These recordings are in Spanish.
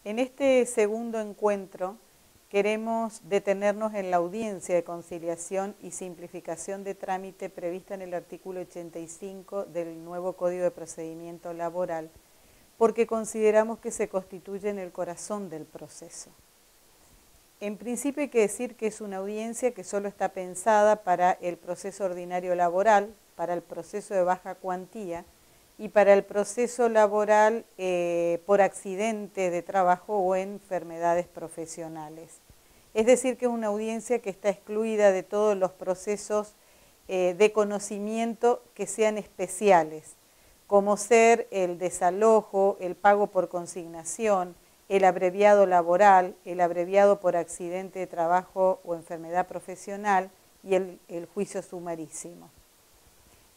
En este segundo encuentro queremos detenernos en la audiencia de conciliación y simplificación de trámite prevista en el artículo 85 del nuevo Código de Procedimiento Laboral, porque consideramos que se constituye en el corazón del proceso. En principio hay que decir que es una audiencia que solo está pensada para el proceso ordinario laboral, para el proceso de baja cuantía y para el proceso laboral por accidente de trabajo o enfermedades profesionales. Es decir, que es una audiencia que está excluida de todos los procesos de conocimiento que sean especiales, como ser el desalojo, el pago por consignación, el abreviado laboral, el abreviado por accidente de trabajo o enfermedad profesional y el juicio sumarísimo.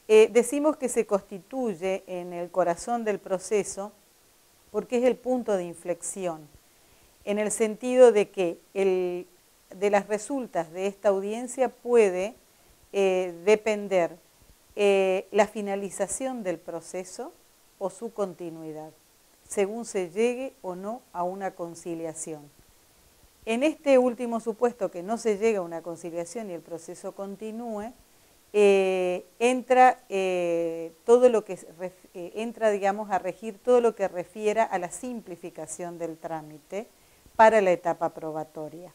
Decimos que se constituye en el corazón del proceso porque es el punto de inflexión, en el sentido de que de las resultas de esta audiencia puede depender la finalización del proceso o su continuidad, según se llegue o no a una conciliación. En este último supuesto, que no se llega a una conciliación y el proceso continúe, entra todo lo que digamos, a regir todo lo que refiera a la simplificación del trámite para la etapa probatoria.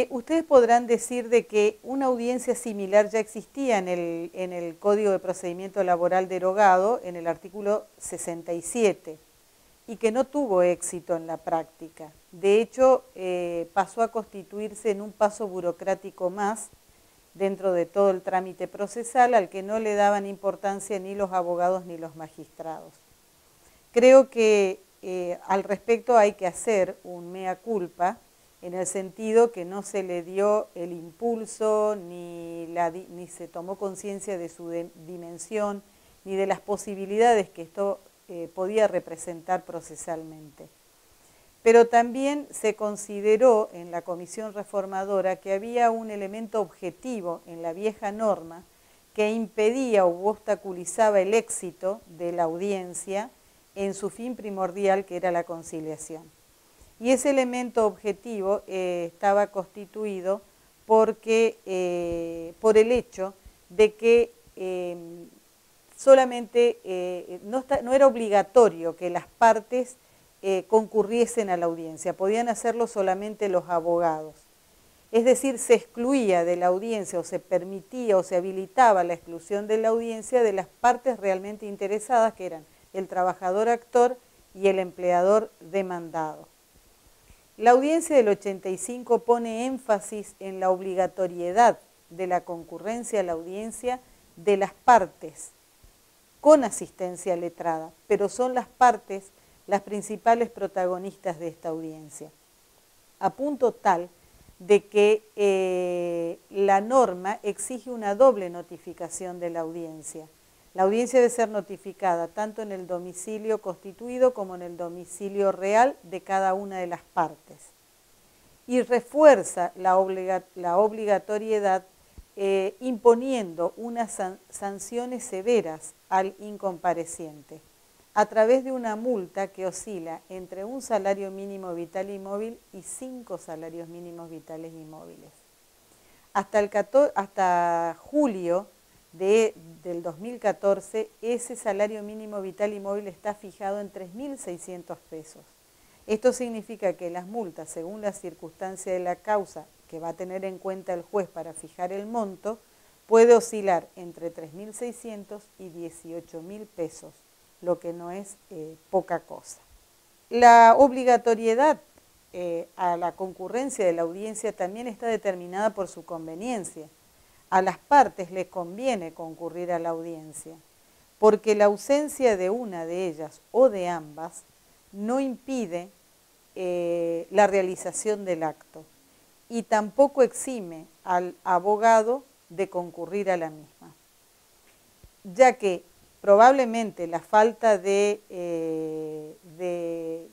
Ustedes podrán decir de que una audiencia similar ya existía en el Código de Procedimiento Laboral derogado, en el artículo 67, y que no tuvo éxito en la práctica. De hecho, pasó a constituirse en un paso burocrático más dentro de todo el trámite procesal al que no le daban importancia ni los abogados ni los magistrados. Creo que al respecto hay que hacer un mea culpa, en el sentido que no se le dio el impulso, ni se tomó conciencia de su dimensión, ni de las posibilidades que esto podía representar procesalmente. Pero también se consideró en la comisión reformadora que había un elemento objetivo en la vieja norma que impedía o obstaculizaba el éxito de la audiencia en su fin primordial, que era la conciliación. Y ese elemento objetivo estaba constituido por el hecho de que solamente no era obligatorio que las partes concurriesen a la audiencia, podían hacerlo solamente los abogados. Es decir, se excluía de la audiencia o se permitía o se habilitaba la exclusión de la audiencia de las partes realmente interesadas, que eran el trabajador actor y el empleador demandado. La audiencia del 85 pone énfasis en la obligatoriedad de la concurrencia a la audiencia de las partes con asistencia letrada, pero son las partes las principales protagonistas de esta audiencia, a punto tal de que la norma exige una doble notificación de la audiencia. La audiencia debe ser notificada tanto en el domicilio constituido como en el domicilio real de cada una de las partes. Y refuerza la obligatoriedad imponiendo unas sanciones severas al incompareciente a través de una multa que oscila entre un salario mínimo vital y móvil y 5 salarios mínimos vitales y móviles. Hasta julio del 2014, ese salario mínimo vital y móvil está fijado en 3.600 pesos. Esto significa que las multas, según la circunstancia de la causa que va a tener en cuenta el juez para fijar el monto, puede oscilar entre 3.600 y 18.000 pesos, lo que no es poca cosa. La obligatoriedad a la concurrencia de la audiencia también está determinada por su conveniencia. A las partes les conviene concurrir a la audiencia, porque la ausencia de una de ellas o de ambas no impide la realización del acto y tampoco exime al abogado de concurrir a la misma, ya que probablemente la falta de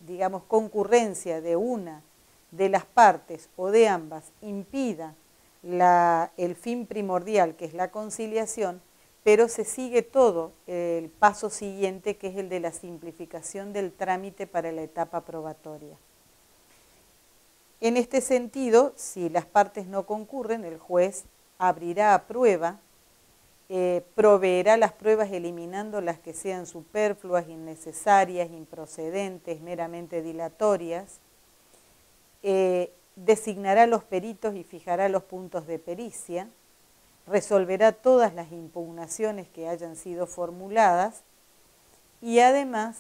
digamos, concurrencia de una de las partes o de ambas impida el fin primordial, que es la conciliación, pero se sigue todo el paso siguiente, que es el de la simplificación del trámite para la etapa probatoria. En este sentido, si las partes no concurren, el juez abrirá a prueba, proveerá las pruebas eliminando las que sean superfluas, innecesarias, improcedentes, meramente dilatorias, designará los peritos y fijará los puntos de pericia, resolverá todas las impugnaciones que hayan sido formuladas y además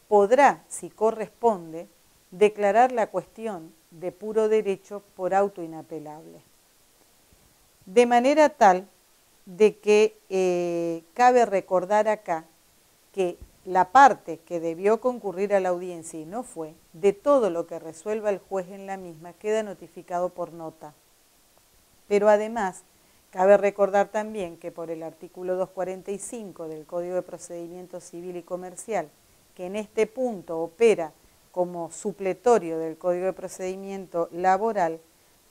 podrá, si corresponde, declarar la cuestión de puro derecho por auto inapelable. De manera tal de que cabe recordar acá que la parte que debió concurrir a la audiencia y no fue, de todo lo que resuelva el juez en la misma, queda notificado por nota. Pero además, cabe recordar también que por el artículo 245 del Código de Procedimiento Civil y Comercial, que en este punto opera como supletorio del Código de Procedimiento Laboral,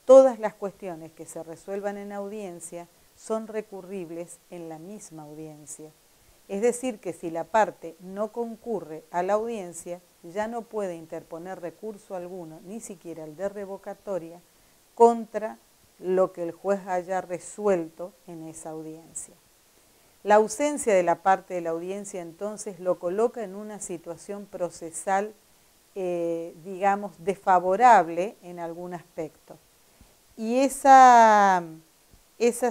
todas las cuestiones que se resuelvan en audiencia son recurribles en la misma audiencia. Es decir, que si la parte no concurre a la audiencia, ya no puede interponer recurso alguno, ni siquiera el de revocatoria, contra lo que el juez haya resuelto en esa audiencia. La ausencia de la parte de la audiencia entonces lo coloca en una situación procesal, digamos, desfavorable en algún aspecto. Y esa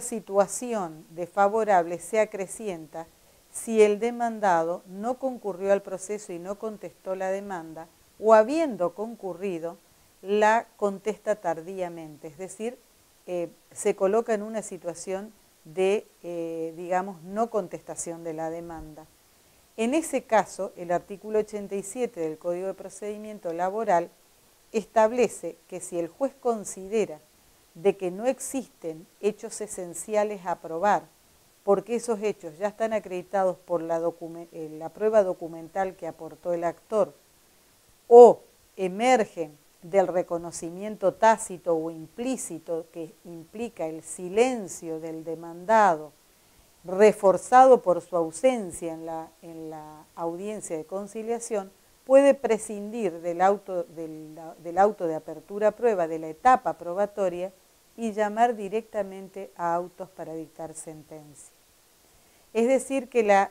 situación desfavorable se acrecienta si el demandado no concurrió al proceso y no contestó la demanda, o habiendo concurrido, la contesta tardíamente, es decir, se coloca en una situación de, digamos, no contestación de la demanda. En ese caso, el artículo 87 del Código de Procedimiento Laboral establece que si el juez considera de que no existen hechos esenciales a probar, porque esos hechos ya están acreditados por la prueba documental que aportó el actor, o emergen del reconocimiento tácito o implícito que implica el silencio del demandado, reforzado por su ausencia en la audiencia de conciliación, puede prescindir del auto de apertura a prueba de la etapa probatoria y llamar directamente a autos para dictar sentencia. Es decir, que la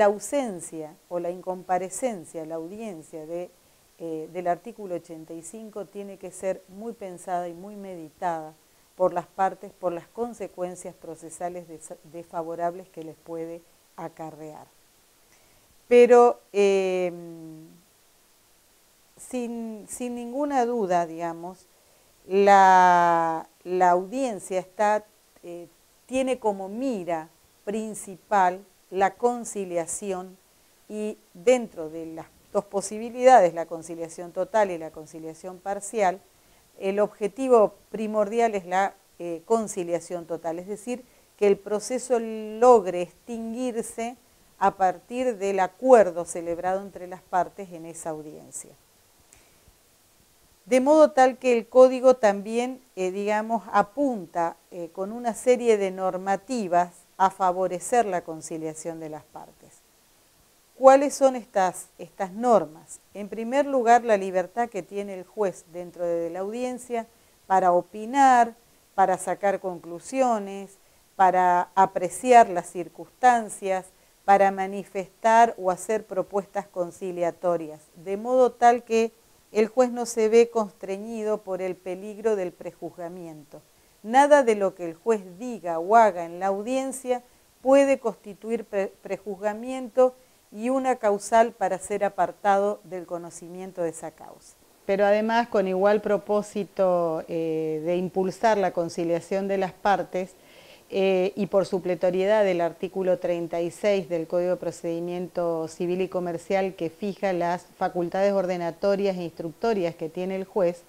ausencia o la incomparecencia a la audiencia del artículo 85 tiene que ser muy pensada y muy meditada por las partes, por las consecuencias procesales desfavorables que les puede acarrear. Pero sin ninguna duda, digamos, la audiencia tiene como mira principal la conciliación, y dentro de las dos posibilidades, la conciliación total y la conciliación parcial, el objetivo primordial es la conciliación total, es decir, que el proceso logre extinguirse a partir del acuerdo celebrado entre las partes en esa audiencia. De modo tal que el Código también, digamos, apunta con una serie de normativas a favorecer la conciliación de las partes. ¿Cuáles son estas normas? En primer lugar, la libertad que tiene el juez dentro de la audiencia para opinar, para sacar conclusiones, para apreciar las circunstancias, para manifestar o hacer propuestas conciliatorias, de modo tal que el juez no se ve constreñido por el peligro del prejuzgamiento. Nada de lo que el juez diga o haga en la audiencia puede constituir prejuzgamiento y una causal para ser apartado del conocimiento de esa causa. Pero además, con igual propósito de impulsar la conciliación de las partes y por supletoriedad del artículo 36 del Código de Procedimiento Civil y Comercial, que fija las facultades ordenatorias e instructorias que tiene el juez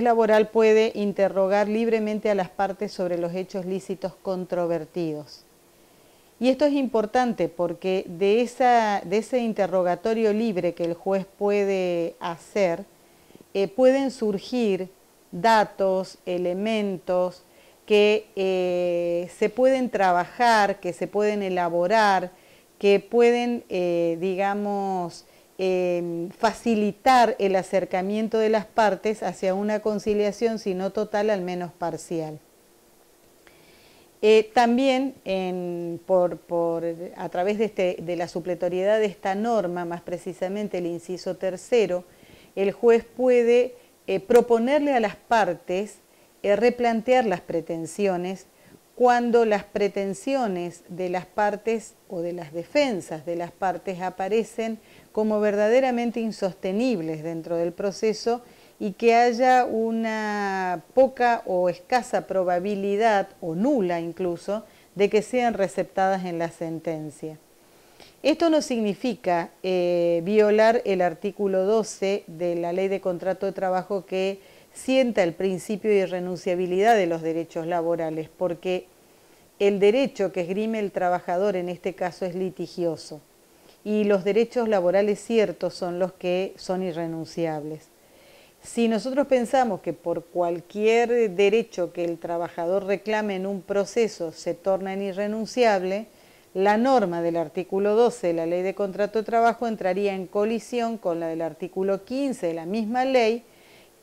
laboral puede interrogar libremente a las partes sobre los hechos lícitos controvertidos. Y esto es importante porque de ese interrogatorio libre que el juez puede hacer, pueden surgir datos, elementos que se pueden trabajar, que se pueden elaborar, que pueden, digamos, facilitar el acercamiento de las partes hacia una conciliación, si no total, al menos parcial. También a través de la supletoriedad de esta norma, más precisamente el inciso tercero, el juez puede proponerle a las partes replantear las pretensiones cuando las pretensiones de las partes o de las defensas de las partes aparecen como verdaderamente insostenibles dentro del proceso y que haya una poca o escasa probabilidad, o nula incluso, de que sean receptadas en la sentencia. Esto no significa violar el artículo 12 de la Ley de Contrato de Trabajo, que sienta el principio de irrenunciabilidad de los derechos laborales, porque el derecho que esgrime el trabajador en este caso es litigioso y los derechos laborales ciertos son los que son irrenunciables. Si nosotros pensamos que por cualquier derecho que el trabajador reclame en un proceso se torna irrenunciable, la norma del artículo 12 de la Ley de Contrato de Trabajo entraría en colisión con la del artículo 15 de la misma ley,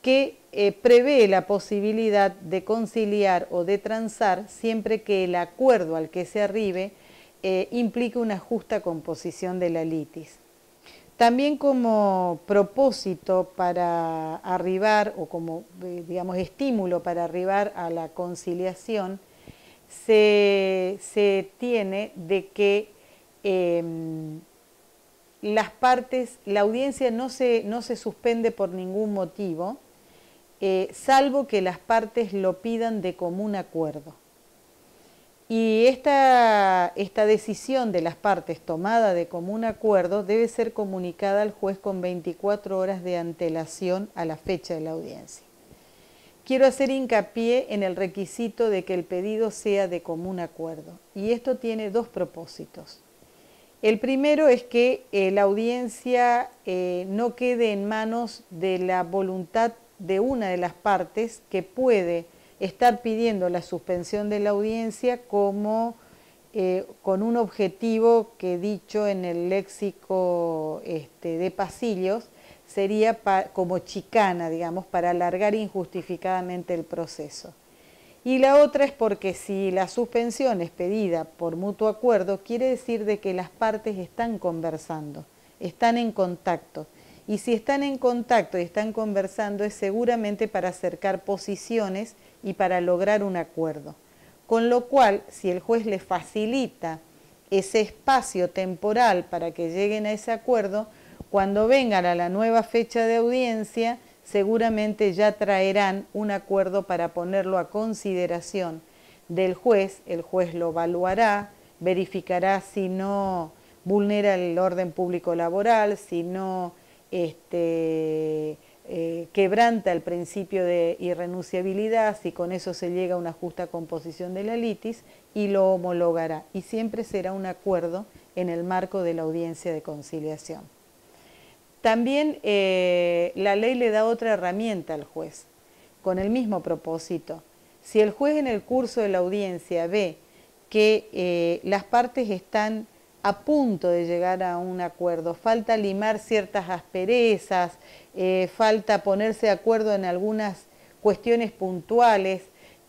que prevé la posibilidad de conciliar o de transar siempre que el acuerdo al que se arribe implique una justa composición de la litis. También como propósito para arribar, o como digamos estímulo para arribar a la conciliación, se tiene de que las partes, la audiencia no se suspende por ningún motivo, salvo que las partes lo pidan de común acuerdo. Y esta decisión de las partes tomada de común acuerdo debe ser comunicada al juez con 24 horas de antelación a la fecha de la audiencia. Quiero hacer hincapié en el requisito de que el pedido sea de común acuerdo, y esto tiene dos propósitos. El primero es que la audiencia no quede en manos de la voluntad de una de las partes, que puede estar pidiendo la suspensión de la audiencia como con un objetivo que, dicho en el léxico de pasillos, sería como chicana, digamos, para alargar injustificadamente el proceso. Y la otra es porque si la suspensión es pedida por mutuo acuerdo, quiere decir de que las partes están conversando, están en contacto. Y si están en contacto y están conversando, es seguramente para acercar posiciones y para lograr un acuerdo. Con lo cual, si el juez les facilita ese espacio temporal para que lleguen a ese acuerdo, cuando vengan a la nueva fecha de audiencia, seguramente ya traerán un acuerdo para ponerlo a consideración del juez. El juez lo evaluará, verificará si no vulnera el orden público laboral, si no quebranta el principio de irrenunciabilidad, si con eso se llega a una justa composición de la litis, y lo homologará. Y siempre será un acuerdo en el marco de la audiencia de conciliación. También la ley le da otra herramienta al juez, con el mismo propósito. Si el juez en el curso de la audiencia ve que las partes están a punto de llegar a un acuerdo, falta limar ciertas asperezas, falta ponerse de acuerdo en algunas cuestiones puntuales,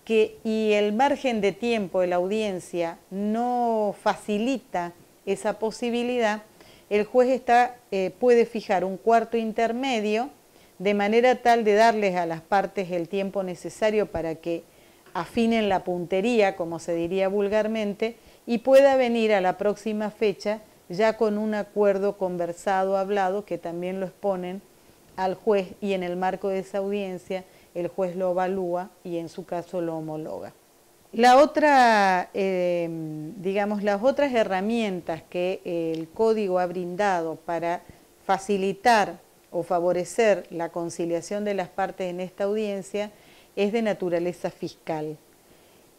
y el margen de tiempo de la audiencia no facilita esa posibilidad, el juez puede fijar un cuarto intermedio de manera tal de darles a las partes el tiempo necesario para que afinen la puntería, como se diría vulgarmente, y pueda venir a la próxima fecha ya con un acuerdo conversado, hablado, que también lo exponen al juez, y en el marco de esa audiencia el juez lo evalúa y en su caso lo homologa. La otra, digamos, las otras herramientas que el Código ha brindado para facilitar o favorecer la conciliación de las partes en esta audiencia es de naturaleza fiscal.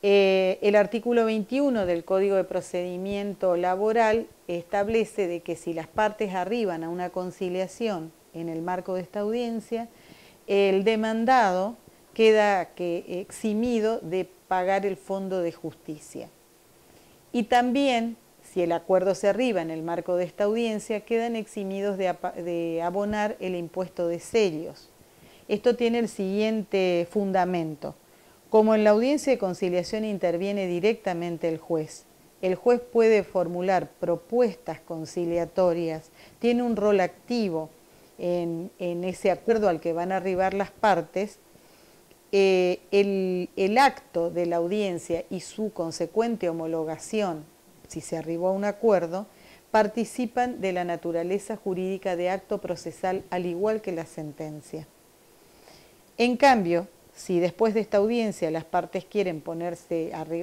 El artículo 21 del Código de Procedimiento Laboral establece de que si las partes arriban a una conciliación en el marco de esta audiencia, el demandado queda eximido de pagar el fondo de justicia. Y también, si el acuerdo se arriba en el marco de esta audiencia, quedan eximidos de abonar el impuesto de sellos. Esto tiene el siguiente fundamento. Como en la audiencia de conciliación interviene directamente el juez puede formular propuestas conciliatorias, tiene un rol activo en ese acuerdo al que van a arribar las partes. El acto de la audiencia y su consecuente homologación, si se arribó a un acuerdo, participan de la naturaleza jurídica de acto procesal al igual que la sentencia. En cambio, si después de esta audiencia las partes quieren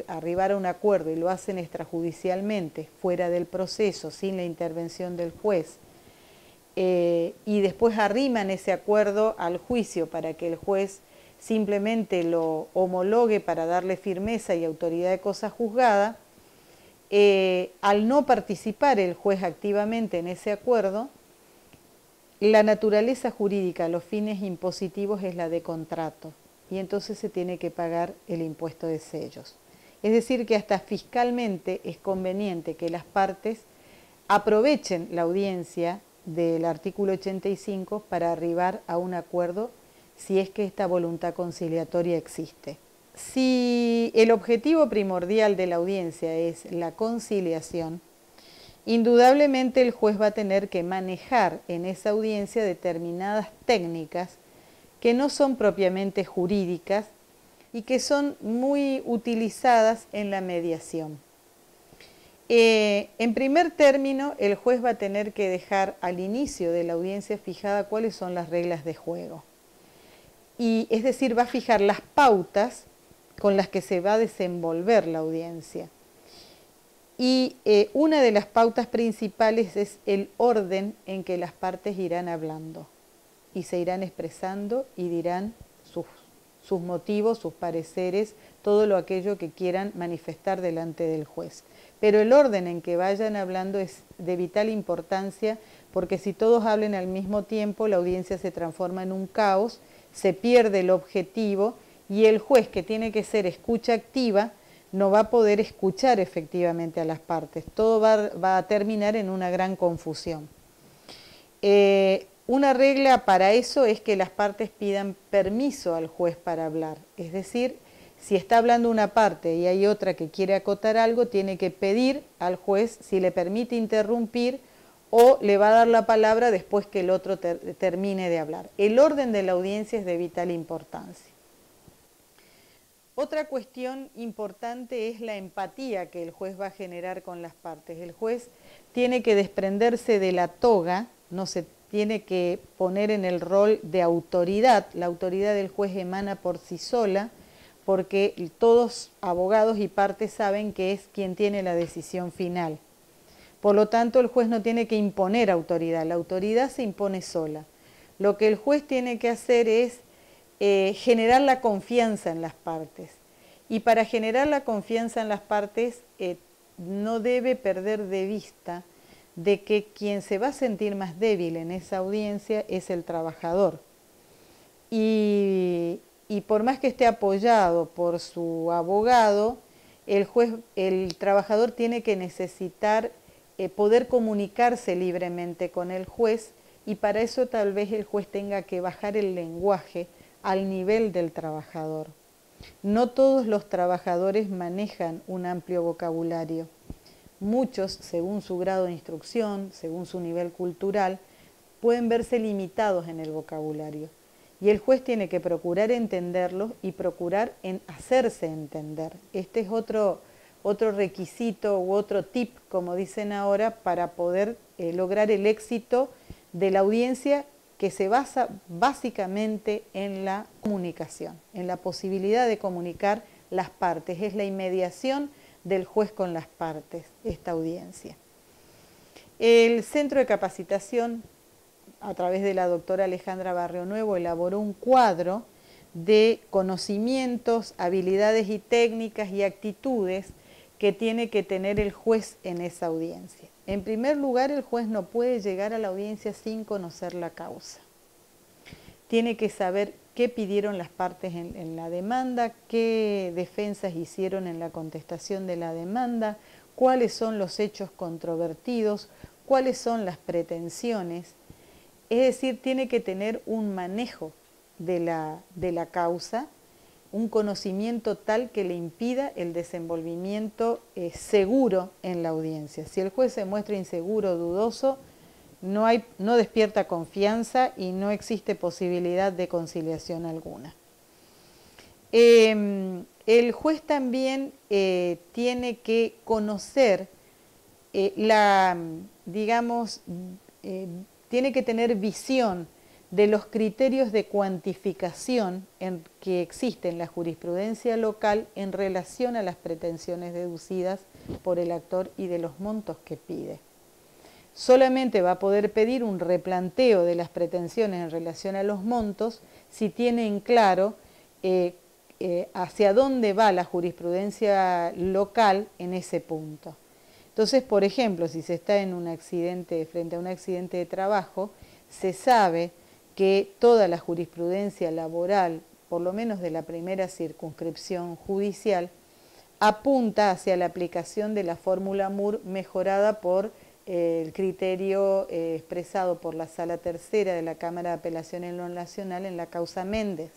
arribar a un acuerdo y lo hacen extrajudicialmente, fuera del proceso, sin la intervención del juez, y después arriman ese acuerdo al juicio para que el juez simplemente lo homologue para darle firmeza y autoridad de cosa juzgada, al no participar el juez activamente en ese acuerdo, la naturaleza jurídica a los fines impositivos es la de contrato y entonces se tiene que pagar el impuesto de sellos. Es decir, que hasta fiscalmente es conveniente que las partes aprovechen la audiencia del artículo 85 para arribar a un acuerdo si es que esta voluntad conciliatoria existe. Si el objetivo primordial de la audiencia es la conciliación, indudablemente el juez va a tener que manejar en esa audiencia determinadas técnicas que no son propiamente jurídicas y que son muy utilizadas en la mediación. En primer término, el juez va a tener que dejar al inicio de la audiencia fijada cuáles son las reglas de juego. Y es decir, va a fijar las pautas con las que se va a desenvolver la audiencia. Y una de las pautas principales es el orden en que las partes irán hablando y se irán expresando y dirán sus motivos, sus pareceres, todo aquello que quieran manifestar delante del juez. Pero el orden en que vayan hablando es de vital importancia porque si todos hablan al mismo tiempo, la audiencia se transforma en un caos, se pierde el objetivo y el juez, que tiene que ser escucha activa, no va a poder escuchar efectivamente a las partes. Todo va a terminar en una gran confusión. Una regla para eso es que las partes pidan permiso al juez para hablar. Es decir, si está hablando una parte y hay otra que quiere acotar algo, tiene que pedir al juez si le permite interrumpir o le va a dar la palabra después que el otro termine de hablar. El orden de la audiencia es de vital importancia. Otra cuestión importante es la empatía que el juez va a generar con las partes. El juez tiene que desprenderse de la toga, no se tiene que poner en el rol de autoridad. La autoridad del juez emana por sí sola, porque todos abogados y partes saben que es quien tiene la decisión final. Por lo tanto, el juez no tiene que imponer autoridad, la autoridad se impone sola. Lo que el juez tiene que hacer es generar la confianza en las partes. Y para generar la confianza en las partes no debe perder de vista de que quien se va a sentir más débil en esa audiencia es el trabajador. Y por más que esté apoyado por su abogado, el trabajador tiene que necesitar poder comunicarse libremente con el juez y para eso tal vez el juez tenga que bajar el lenguaje al nivel del trabajador. No todos los trabajadores manejan un amplio vocabulario. Muchos, según su grado de instrucción, según su nivel cultural, pueden verse limitados en el vocabulario. Y el juez tiene que procurar entenderlos y procurar hacerse entender. Este es otro requisito u otro tip, como dicen ahora, para poder lograr el éxito de la audiencia que se basa básicamente en la comunicación, en la posibilidad de comunicar las partes. Es la inmediación del juez con las partes, esta audiencia. El Centro de Capacitación, a través de la doctora Alejandra Barrio Nuevo, elaboró un cuadro de conocimientos, habilidades y técnicas y actitudes que tiene que tener el juez en esa audiencia. En primer lugar, el juez no puede llegar a la audiencia sin conocer la causa. tiene que saber qué pidieron las partes en la demanda, qué defensas hicieron en la contestación de la demanda, cuáles son los hechos controvertidos, cuáles son las pretensiones. Es decir, tiene que tener un manejo de la causa, un conocimiento tal que le impida el desenvolvimiento seguro en la audiencia. Si el juez se muestra inseguro o dudoso, no despierta confianza y no existe posibilidad de conciliación alguna. El juez también tiene que conocer tiene que tener visión de los criterios de cuantificación que existen en la jurisprudencia local en relación a las pretensiones deducidas por el actor y de los montos que pide. Solamente va a poder pedir un replanteo de las pretensiones en relación a los montos si tiene en claro hacia dónde va la jurisprudencia local en ese punto. Entonces, por ejemplo, si se está en un accidente, frente a un accidente de trabajo, se sabe que toda la jurisprudencia laboral, por lo menos de la primera circunscripción judicial, apunta hacia la aplicación de la fórmula Moore mejorada por el criterio expresado por la Sala Tercera de la Cámara de Apelación en lo Nacional en la causa Méndez.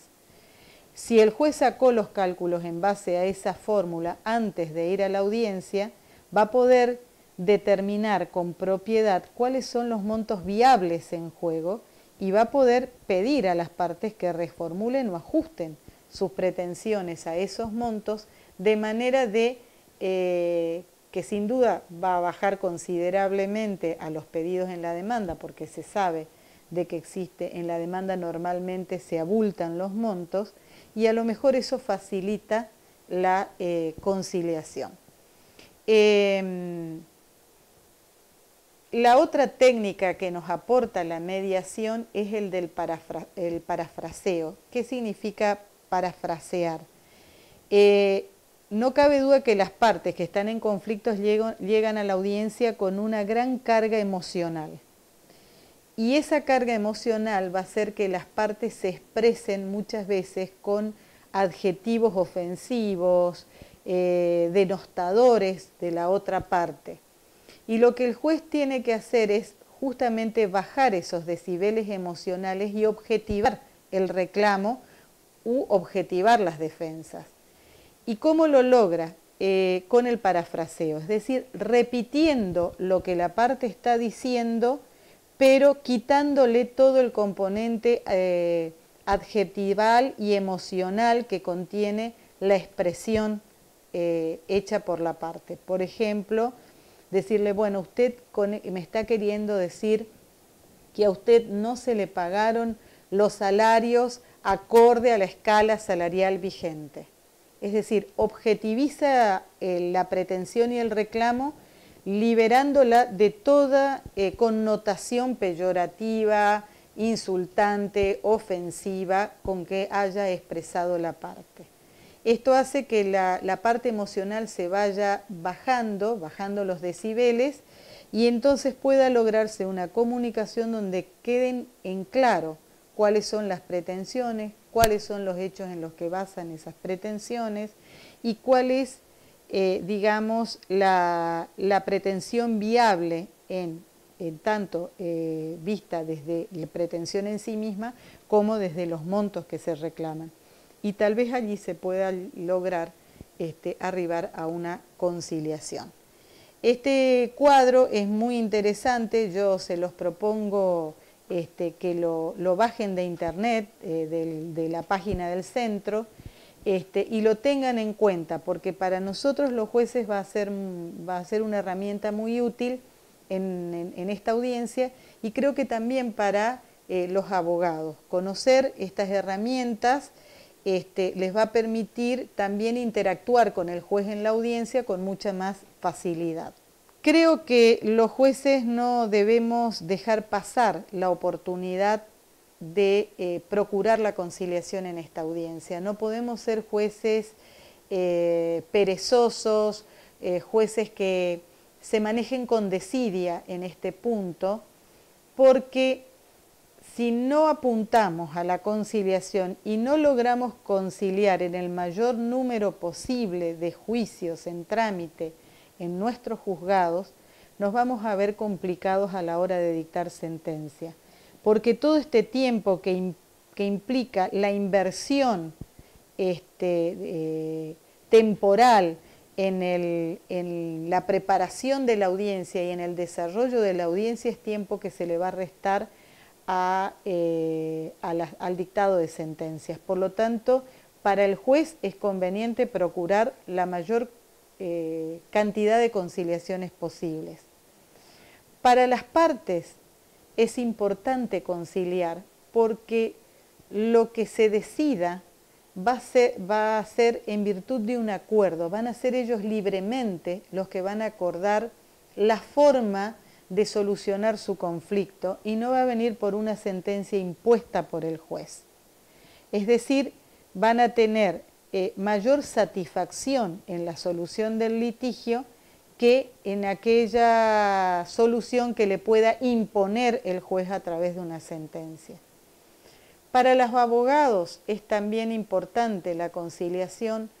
Si el juez sacó los cálculos en base a esa fórmula antes de ir a la audiencia, va a poder determinar con propiedad cuáles son los montos viables en juego y va a poder pedir a las partes que reformulen o ajusten sus pretensiones a esos montos de manera de que sin duda va a bajar considerablemente a los pedidos en la demanda, porque se sabe de que existe en la demanda normalmente se abultan los montos y a lo mejor eso facilita la conciliación. La otra técnica que nos aporta la mediación es el del parafraseo. ¿Qué significa parafrasear? No cabe duda que las partes que están en conflictos llegan a la audiencia con una gran carga emocional. Y esa carga emocional va a hacer que las partes se expresen muchas veces con adjetivos ofensivos, denostadores de la otra parte. Y lo que el juez tiene que hacer es justamente bajar esos decibeles emocionales y objetivar el reclamo u objetivar las defensas. ¿Y cómo lo logra? Con el parafraseo, es decir, repitiendo lo que la parte está diciendo, pero quitándole todo el componente adjetival y emocional que contiene la expresión hecha por la parte. Por ejemplo, decirle, bueno, usted me está queriendo decir que a usted no se le pagaron los salarios acorde a la escala salarial vigente. Es decir, objetiviza la pretensión y el reclamo, liberándola de toda connotación peyorativa, insultante, ofensiva con que haya expresado la parte. Esto hace que la parte emocional se vaya bajando los decibeles y entonces pueda lograrse una comunicación donde queden en claro cuáles son las pretensiones, cuáles son los hechos en los que basan esas pretensiones y cuál es, digamos, la pretensión viable en tanto vista desde la pretensión en sí misma como desde los montos que se reclaman. Y tal vez allí se pueda lograr arribar a una conciliación. Este cuadro es muy interesante, yo se los propongo que lo bajen de internet, de la página del centro, y lo tengan en cuenta, porque para nosotros los jueces va a ser una herramienta muy útil en esta audiencia y creo que también para los abogados. Conocer estas herramientas les va a permitir también interactuar con el juez en la audiencia con mucha más facilidad. Creo que los jueces no debemos dejar pasar la oportunidad de procurar la conciliación en esta audiencia. No podemos ser jueces perezosos, jueces que se manejen con desidia en este punto, porque si no apuntamos a la conciliación y no logramos conciliar en el mayor número posible de juicios en trámite en nuestros juzgados, nos vamos a ver complicados a la hora de dictar sentencia, porque todo este tiempo que implica la inversión temporal en la preparación de la audiencia y en el desarrollo de la audiencia es tiempo que se le va a restar al dictado de sentencias. Por lo tanto, para el juez es conveniente procurar la mayor cantidad de conciliaciones posibles. Para las partes es importante conciliar porque lo que se decida va a ser en virtud de un acuerdo, van a ser ellos libremente los que van a acordar la forma de solucionar su conflicto y no va a venir por una sentencia impuesta por el juez. Es decir, van a tener mayor satisfacción en la solución del litigio que en aquella solución que le pueda imponer el juez a través de una sentencia. Para los abogados es también importante la conciliación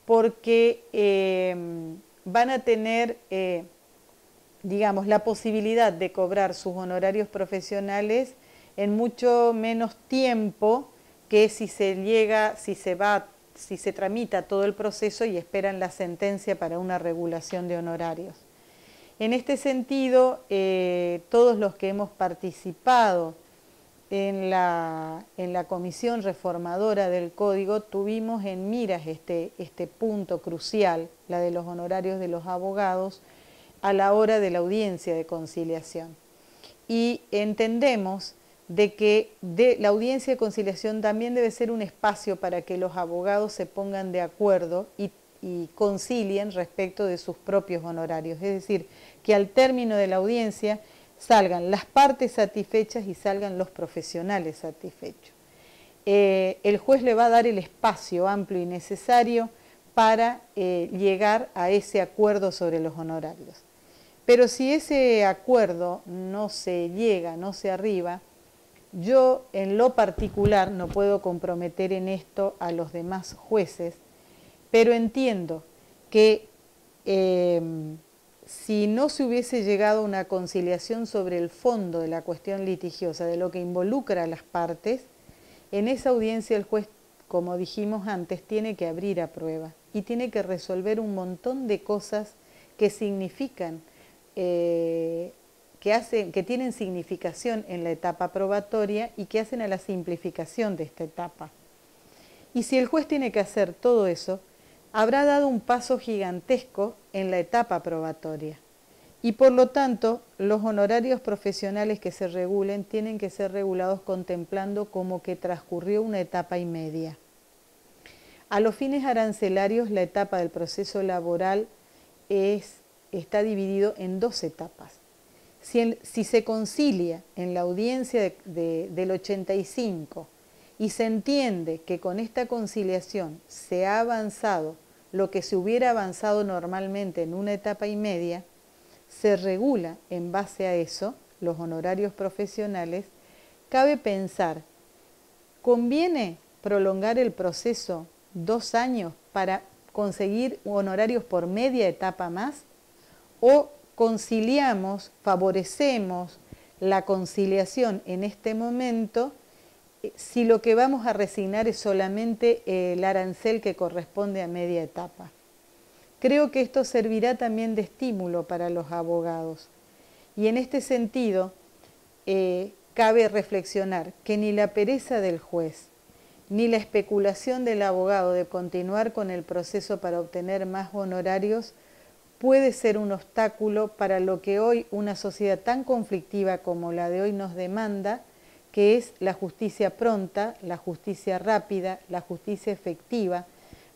porque van a tener, digamos, la posibilidad de cobrar sus honorarios profesionales en mucho menos tiempo que si se tramita todo el proceso y esperan la sentencia para una regulación de honorarios. En este sentido, todos los que hemos participado en la comisión reformadora del Código tuvimos en miras este punto crucial, la de los honorarios de los abogados, a la hora de la audiencia de conciliación. Y entendemos de que la audiencia de conciliación también debe ser un espacio para que los abogados se pongan de acuerdo y concilien respecto de sus propios honorarios. Es decir, que al término de la audiencia salgan las partes satisfechas y salgan los profesionales satisfechos. El juez le va a dar el espacio amplio y necesario para llegar a ese acuerdo sobre los honorarios. Pero si ese acuerdo no se llega, no se arriba, yo en lo particular no puedo comprometer en esto a los demás jueces, pero entiendo que si no se hubiese llegado a una conciliación sobre el fondo de la cuestión litigiosa, de lo que involucra a las partes, en esa audiencia el juez, como dijimos antes, tiene que abrir a prueba y tiene que resolver un montón de cosas que significan, que tienen significación en la etapa probatoria y que hacen a la simplificación de esta etapa. Y si el juez tiene que hacer todo eso, habrá dado un paso gigantesco en la etapa probatoria. Y por lo tanto, los honorarios profesionales que se regulen tienen que ser regulados contemplando como que transcurrió una etapa y media. A los fines arancelarios, la etapa del proceso laboral está dividido en dos etapas. Si se concilia en la audiencia del 85 y se entiende que con esta conciliación se ha avanzado lo que se hubiera avanzado normalmente en una etapa y media, se regula en base a eso los honorarios profesionales. Cabe pensar, ¿conviene prolongar el proceso 2 años para conseguir honorarios por media etapa más? ¿O conciliamos, favorecemos la conciliación en este momento si lo que vamos a resignar es solamente el arancel que corresponde a media etapa? Creo que esto servirá también de estímulo para los abogados. Y en este sentido, cabe reflexionar que ni la pereza del juez, ni la especulación del abogado de continuar con el proceso para obtener más honorarios puede ser un obstáculo para lo que hoy una sociedad tan conflictiva como la de hoy nos demanda, que es la justicia pronta, la justicia rápida, la justicia efectiva,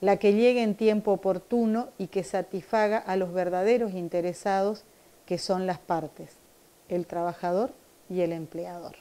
la que llegue en tiempo oportuno y que satisfaga a los verdaderos interesados, que son las partes, el trabajador y el empleador.